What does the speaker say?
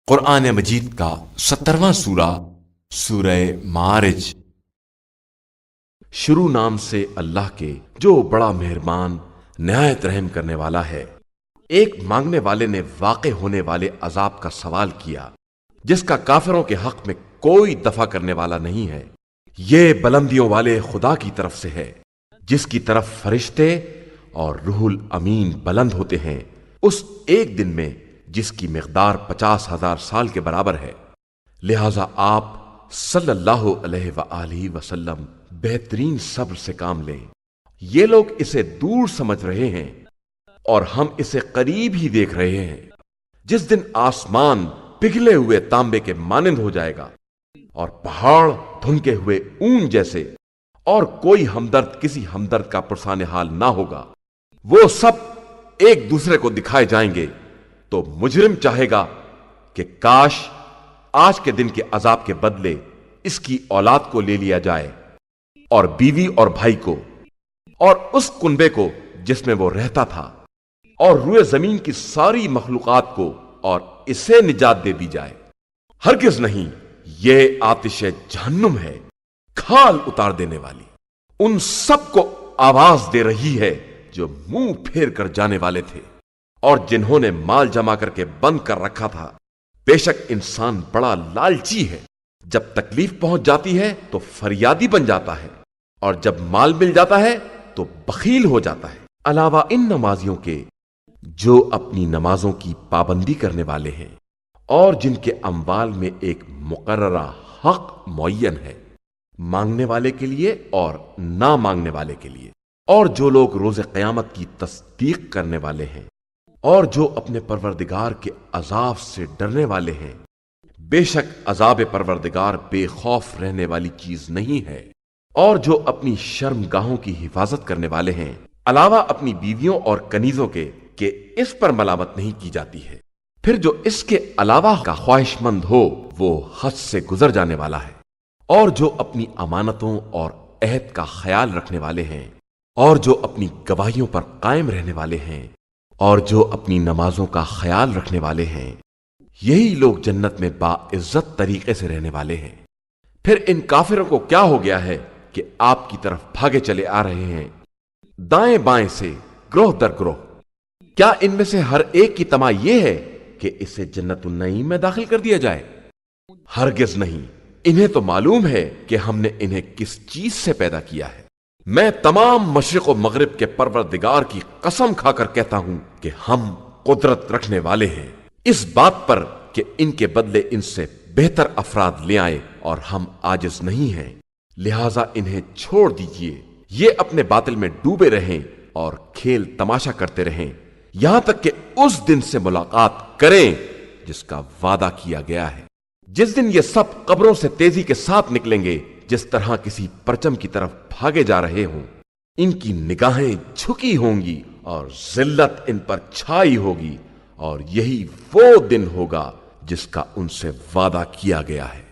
قرآن مجید کا 70واں سورہ سورہ معارج۔ شروع نام سے اللہ کے جو بڑا مہربان نہایت رحم کرنے والا ہے۔ ایک مانگنے والے نے واقع ہونے والے عذاب کا سوال کیا جس کا کافروں کے حق میں کوئی دفع کرنے والا نہیں ہے۔ یہ بلندیوں والے خدا کی طرف سے ہے جس کی طرف فرشتے اور روح الامین بلند ہوتے ہیں اس ایک دن میں جس کی مقدار 50,000 سال کے برابر ہے۔ لہذا آپ صلی اللہ علیہ وآلہ وسلم بہترین صبر سے کام لیں۔ یہ لوگ اسے دور سمجھ رہے ہیں اور ہم اسے قریب ہی دیکھ رہے ہیں۔ جس دن آسمان پگھلے ہوئے تانبے کے مانند ہو جائے گا اور پہاڑ دھنکے ہوئے اون جیسے، اور کوئی ہمدرد کسی ہمدرد کا پرسان حال نہ ہوگا۔ وہ سب ایک دوسرے کو دکھائے جائیں گے تو مجرم چاہے گا کہ کاش آج کے دن کے عذاب کے بدلے اس کی اولاد کو لے لیا جائے، اور بیوی اور بھائی کو، اور اس کنبے کو جس میں وہ رہتا تھا، اور روئے زمین کی ساری مخلوقات کو، اور اسے نجات دے دی جائے۔ ہرگز نہیں، یہ آتش جہنم ہے، کھال اتار دینے والی۔ ان سب کو آواز دے رہی ہے جو منہ پھیر کر جانے والے تھے اور جنہوں نے مال جمع کر کے بند کر رکھا تھا۔ بے شک انسان بڑا لالچی ہے، جب تکلیف پہنچ جاتی ہے تو فریادی بن جاتا ہے، اور جب مال مل جاتا ہے تو بخیل ہو جاتا ہے۔ علاوہ ان نمازیوں کے جو اپنی نمازوں کی پابندی کرنے والے ہیں اور جن کے اموال میں ایک مقررہ حق معین ہے، مانگنے والے کے لیے اور نہ مانگنے والے کے لیے، اور جو لوگ روز قیامت کی تصدیق کرنے والے ہیں اور جو اپنے پروردگار کے عذاب سے ڈرنے والے ہیں۔ بے شک عذاب پروردگار بے خوف رہنے والی چیز نہیں ہے۔ اور جو اپنی شرمگاہوں کی حفاظت کرنے والے ہیں، علاوہ اپنی بیویوں اور کنیزوں کے، کہ اس پر ملامت نہیں کی جاتی ہے۔ پھر جو اس کے علاوہ کا خواہش مند ہو وہ حد سے گزر جانے والا ہے۔ اور جو اپنی امانتوں اور عہد کا خیال رکھنے والے ہیں، اور جو اپنی گواہیوں پر قائم رہنے والے ہیں، اور جو اپنی نمازوں کا خیال رکھنے والے ہیں، یہی لوگ جنت میں باعزت طریقے سے رہنے والے ہیں۔ پھر ان کافروں کو کیا ہو گیا ہے کہ آپ کی طرف بھاگے چلے آ رہے ہیں دائیں بائیں سے، گروہ در گروہ؟ کیا ان میں سے ہر ایک کی طمع یہ ہے کہ اسے جنت النعیم میں داخل کر دیا جائے؟ ہرگز نہیں، انہیں تو معلوم ہے کہ ہم نے انہیں کس چیز سے پیدا کیا ہے۔ میں تمام مشرق و مغرب کے پروردگار کی قسم کھا کر کہتا ہوں کہ ہم قدرت رکھنے والے ہیں اس بات پر کہ ان کے بدلے ان سے بہتر افراد لے آئے، اور ہم عاجز نہیں ہیں۔ لہذا انہیں چھوڑ دیجئے، یہ اپنے باطل میں ڈوبے رہیں اور کھیل تماشا کرتے رہیں یہاں تک کہ اس دن سے ملاقات کریں جس کا وعدہ کیا گیا ہے۔ جس دن یہ سب قبروں سے تیزی کے ساتھ نکلیں گے جس طرح کسی پرچم کی طرف بھاگے جا رہے ہوں، ان کی نگاہیں جھکی ہوں گی اور ذلت ان پر چھائی ہوگی، اور یہی وہ دن ہوگا جس کا ان سے وعدہ کیا گیا ہے۔